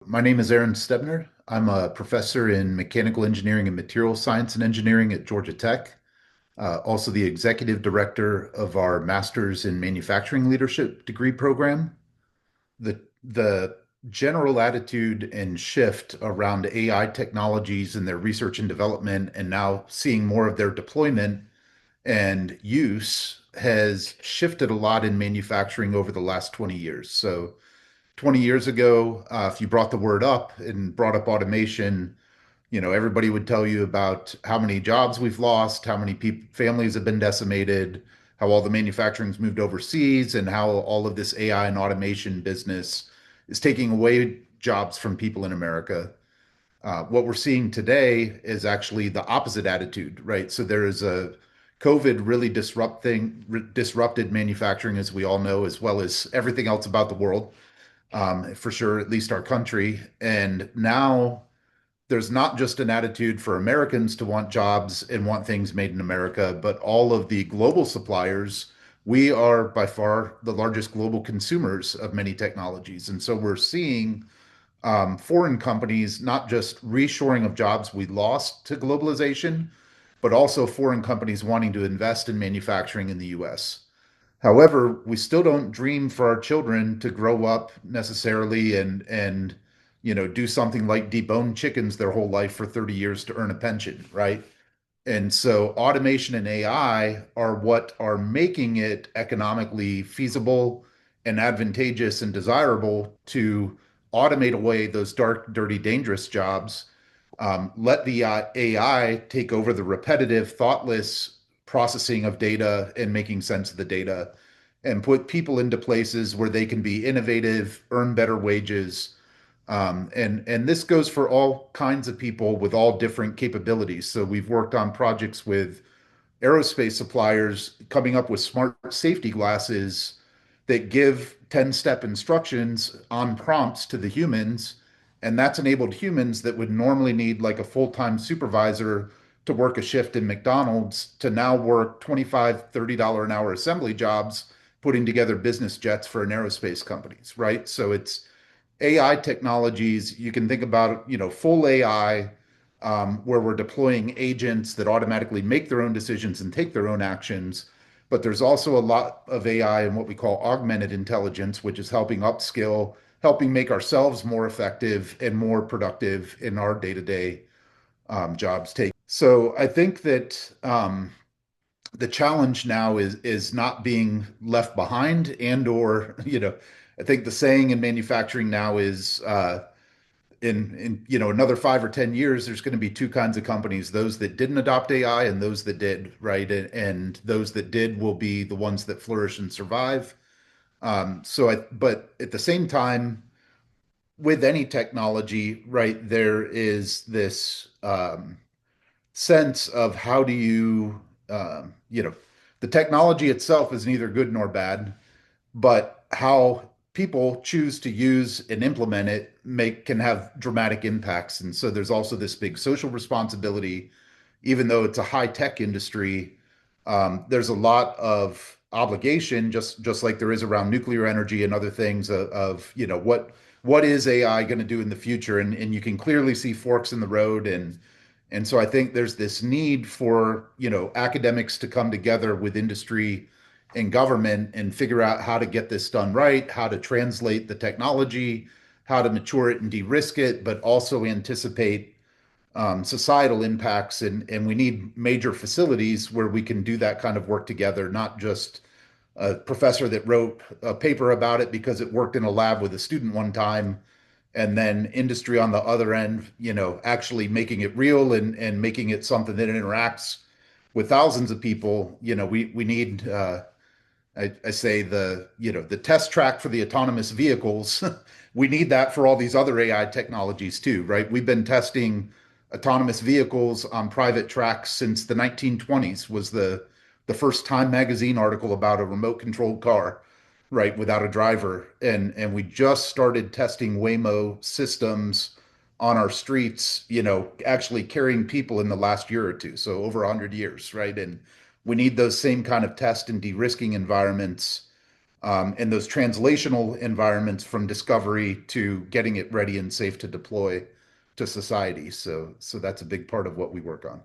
My name is Aaron Stebner. I'm a professor in mechanical engineering and material science and engineering at Georgia Tech. Also, the executive director of our master's in manufacturing leadership degree program. The general attitude and shift around AI technologies and their research and development, and now seeing more of their deployment and use has shifted a lot in manufacturing over the last 20 years. So 20 years ago, if you brought the word up and brought up automation, everybody would tell you about how many jobs we've lost, how many families have been decimated, how all the manufacturing's moved overseas, and how all of this AI and automation business is taking away jobs from people in America. What we're seeing today is actually the opposite attitude, right? So there is a COVID really disrupted manufacturing, as we all know, as well as everything else about the world, for sure, at least our country. And now there's not just an attitude for Americans to want jobs and want things made in America, but all of the global suppliers. We are by far the largest global consumers of many technologies. And so we're seeing foreign companies not just reshoring of jobs we lost to globalization, but also foreign companies wanting to invest in manufacturing in the US. However, we still don't dream for our children to grow up necessarily and do something like debone chickens their whole life for 30 years to earn a pension, right? And so automation and AI are what are making it economically feasible and advantageous and desirable to automate away those dark, dirty, dangerous jobs. Let the AI take over the repetitive, thoughtless processing of data and making sense of the data, and put people into places where they can be innovative, earn better wages, and this goes for all kinds of people with all different capabilities. So we've worked on projects with aerospace suppliers coming up with smart safety glasses that give 10-step instructions on prompts to the humans. And that's enabled humans that would normally need like a full-time supervisor to work a shift in McDonald's to now work 25, $30 an hour assembly jobs, putting together business jets for an aerospace companies, right? So it's AI technologies. You can think about, full AI, where we're deploying agents that automatically make their own decisions and take their own actions. But there's also a lot of AI and what we call augmented intelligence, which is helping upskill, helping make ourselves more effective and more productive in our day-to-day jobs. Take so I think that the challenge now is not being left behind, and or I think the saying in manufacturing now is in another 5 or 10 years, there's going to be two kinds of companies: those that didn't adopt AI and those that did, right? And those that did will be the ones that flourish and survive. But at the same time, with any technology, right, there is this sense of how do you, the technology itself is neither good nor bad, but how people choose to use and implement it make can have dramatic impacts. And so there's also this big social responsibility. Even though it's a high tech industry, there's a lot of obligation, just like there is around nuclear energy and other things of what is AI going to do in the future, and you can clearly see forks in the road. And so I think there's this need for academics to come together with industry and government and figure out how to get this done right, how to translate the technology, how to mature it and de-risk it, but also anticipate societal impacts. And we need major facilities where we can do that kind of work together, not just a professor that wrote a paper about it because it worked in a lab with a student one time, and then industry on the other end, actually making it real and making it something that interacts with thousands of people. We need I say the test track for the autonomous vehicles. We need that for all these other AI technologies too, right? We've been testing autonomous vehicles on private tracks since the 1920s. Was the first Time magazine article about a remote controlled car, right, without a driver. And we just started testing Waymo systems on our streets, actually carrying people in the last year or two, so over 100 years, right? And we need those same kind of test and de-risking environments and those translational environments from discovery to getting it ready and safe to deploy to society. So that's a big part of what we work on.